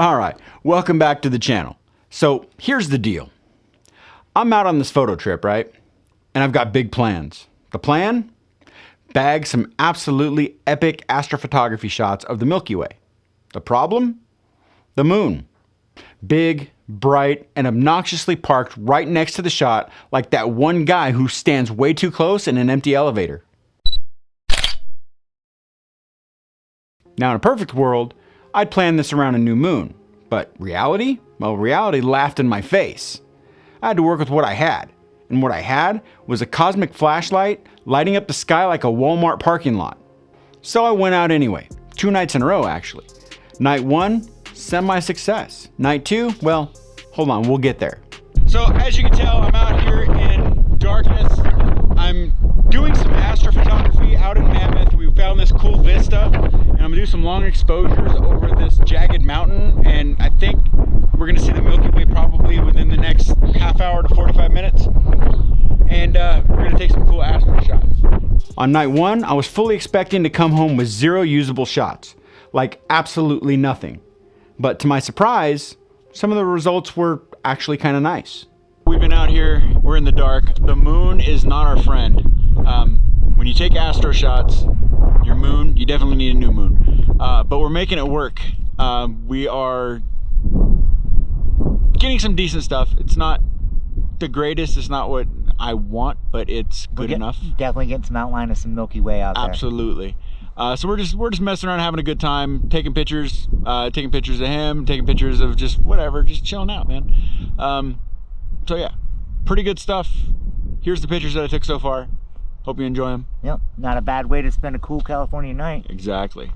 All right, welcome back to the channel. So here's the deal. I'm out on this photo trip, right? And I've got big plans. The plan? Bag some absolutely epic astrophotography shots of the Milky Way. The problem? The moon. Big, bright, and obnoxiously parked right next to the shot like that one guy who stands way too close in an empty elevator. Now in a perfect world, I'd plan this around a new moon, but reality? Well, reality laughed in my face. I had to work with what I had, and what I had was a cosmic flashlight lighting up the sky like a Walmart parking lot. So I went out anyway, 2 nights in a row actually. Night 1, semi-success. Night 2, well, hold on, we'll get there. So as you can tell, I'm out here in darkness. I'm doing some astrophotography out in Mammoth. We found this cool vista, and I'm gonna do some long exposures over this jagged mountain, and I think we're gonna see the Milky Way probably within the next half hour to 45 minutes. And we're gonna take some cool astro shots. On night 1, I was fully expecting to come home with 0 usable shots, like absolutely nothing. But to my surprise, some of the results were actually kind of nice. We've been out here, we're in the dark. The moon is not our friend. When you take astro shots, your moon, you definitely need a new moon. But we're making it work. We are getting some decent stuff. It's not the greatest, it's not what I want, but it's good enough. Definitely getting some outline of some Milky Way out there. Absolutely. So we're just messing around, having a good time, taking pictures of him, taking pictures of just whatever, just chilling out, man. So yeah, pretty good stuff. Here's the pictures that I took so far. Hope you enjoy them. Yep, not a bad way to spend a cool California night. Exactly.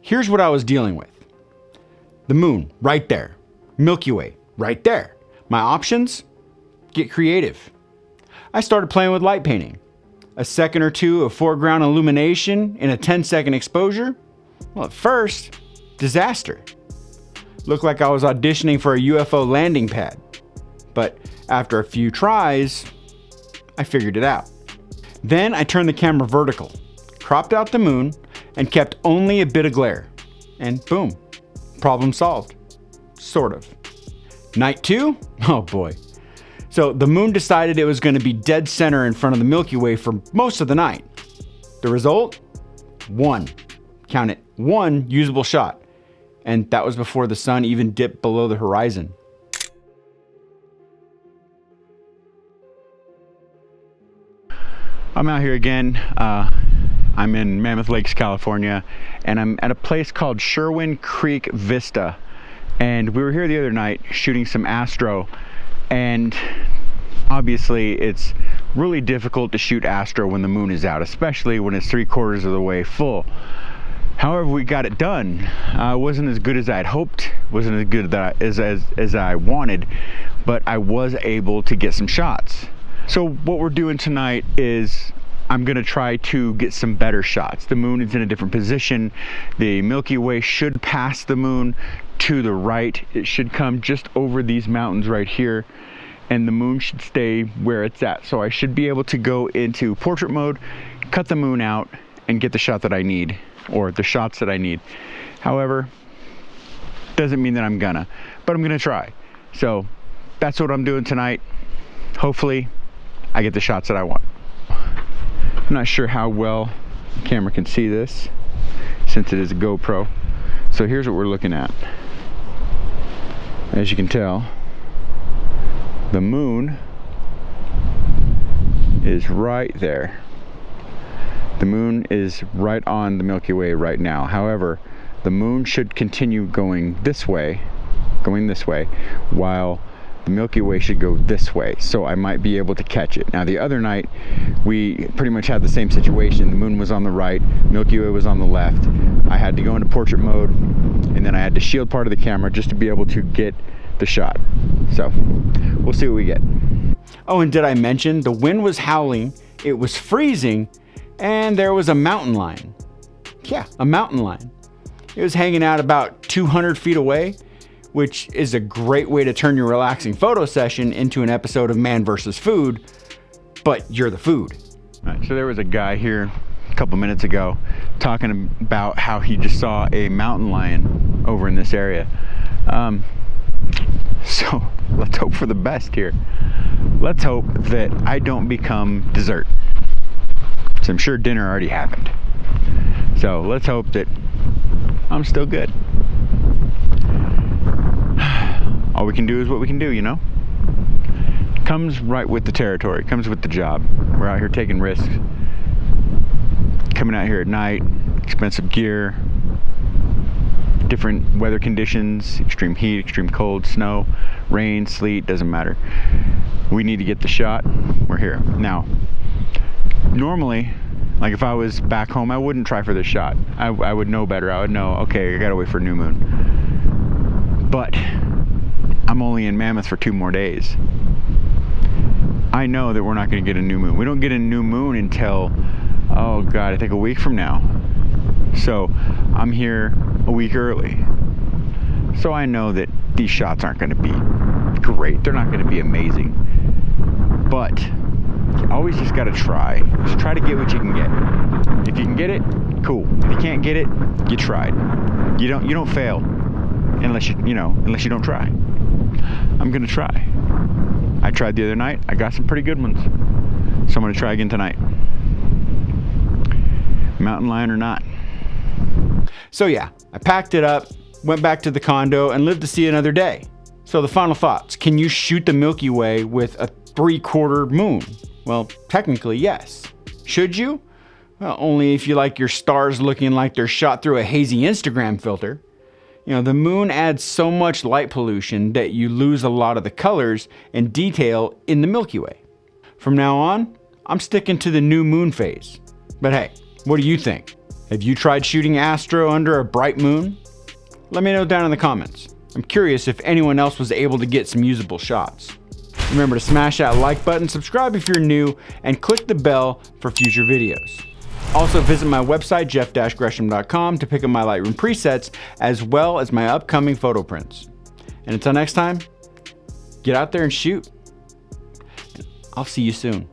Here's what I was dealing with. The moon, right there. Milky Way, right there. My options? Get creative. I started playing with light painting. A second or two of foreground illumination in a 10-second exposure? Well, at first, disaster. Looked like I was auditioning for a UFO landing pad. But after a few tries, I figured it out. Then I turned the camera vertical, cropped out the moon, and kept only a bit of glare. And boom, problem solved. Sort of. Night 2? Oh boy. So the moon decided it was going to be dead center in front of the Milky Way for most of the night. The result? 1. Count it, 1 usable shot. And that was before the sun even dipped below the horizon. I'm out here again. I'm in Mammoth Lakes, California, and I'm at a place called Sherwin Creek Vista. And we were here the other night shooting some astro, and obviously it's really difficult to shoot astro when the moon is out, especially when it's 3/4 of the way full. However, we got it done. It wasn't as good as I had hoped, wasn't as good as I wanted, but I was able to get some shots. So what we're doing tonight is I'm gonna try to get some better shots. The moon is in a different position. The Milky Way should pass the moon to the right. It should come just over these mountains right here, and the moon should stay where it's at. So I should be able to go into portrait mode, cut the moon out, and get the shot that I need, or the shots that I need. However, doesn't mean that I'm gonna, but I'm gonna try. So that's what I'm doing tonight. Hopefully I get the shots that I want. I'm not sure how well the camera can see this since it is a GoPro. So here's what we're looking at. As you can tell, the moon is right there. The moon is right on the Milky Way right now. However, the moon should continue going this way, while the Milky Way should go this way, so I might be able to catch it. Now the other night we pretty much had the same situation. The moon was on the right, Milky Way was on the left. I had to go into portrait mode, and then I had to shield part of the camera just to be able to get the shot. So we'll see what we get. Oh, and did I mention the wind was howling, it was freezing, and there was a mountain lion. Yeah, a mountain lion. It was hanging out about 200 feet away, which is a great way to turn your relaxing photo session into an episode of Man vs. Food, but you're the food. All right, so there was a guy here a couple minutes ago talking about how he just saw a mountain lion over in this area. So let's hope for the best here. Let's hope that I don't become dessert. So I'm sure dinner already happened. So let's hope that I'm still good. All we can do is what we can do, you know? Comes right with the territory, comes with the job. We're out here taking risks. Coming out here at night, expensive gear, different weather conditions, extreme heat, extreme cold, snow, rain, sleet, doesn't matter. We need to get the shot. We're here. Now, normally, like if I was back home, I wouldn't try for this shot. I would know better. I would know, okay, I gotta wait for new moon. But I'm only in Mammoth for 2 more days. I know that we're not gonna get a new moon. We don't get a new moon until, oh God, I think a week from now. So I'm here a week early. So I know that these shots aren't gonna be great. They're not gonna be amazing. But you always just gotta try. Just try to get what you can get. If you can get it, cool. If you can't get it, you tried. You don't fail unless you don't try. I'm gonna try. I tried the other night. I got some pretty good ones. So I'm gonna try again tonight. Mountain lion or not. So yeah, I packed it up, went back to the condo, and lived to see another day. So the final thoughts. Can you shoot the Milky Way with a 3/4 moon? Well, technically, yes. Should you? Well, only if you like your stars looking like they're shot through a hazy Instagram filter. You know, the moon adds so much light pollution that you lose a lot of the colors and detail in the Milky Way. From now on, I'm sticking to the new moon phase. But hey, what do you think? Have you tried shooting astro under a bright moon? Let me know down in the comments. I'm curious if anyone else was able to get some usable shots. Remember to smash that like button, subscribe if you're new, and click the bell for future videos. Also visit my website, jeff-gresham.com, to pick up my Lightroom presets, as well as my upcoming photo prints. And until next time, get out there and shoot. I'll see you soon.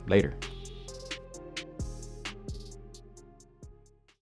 Later.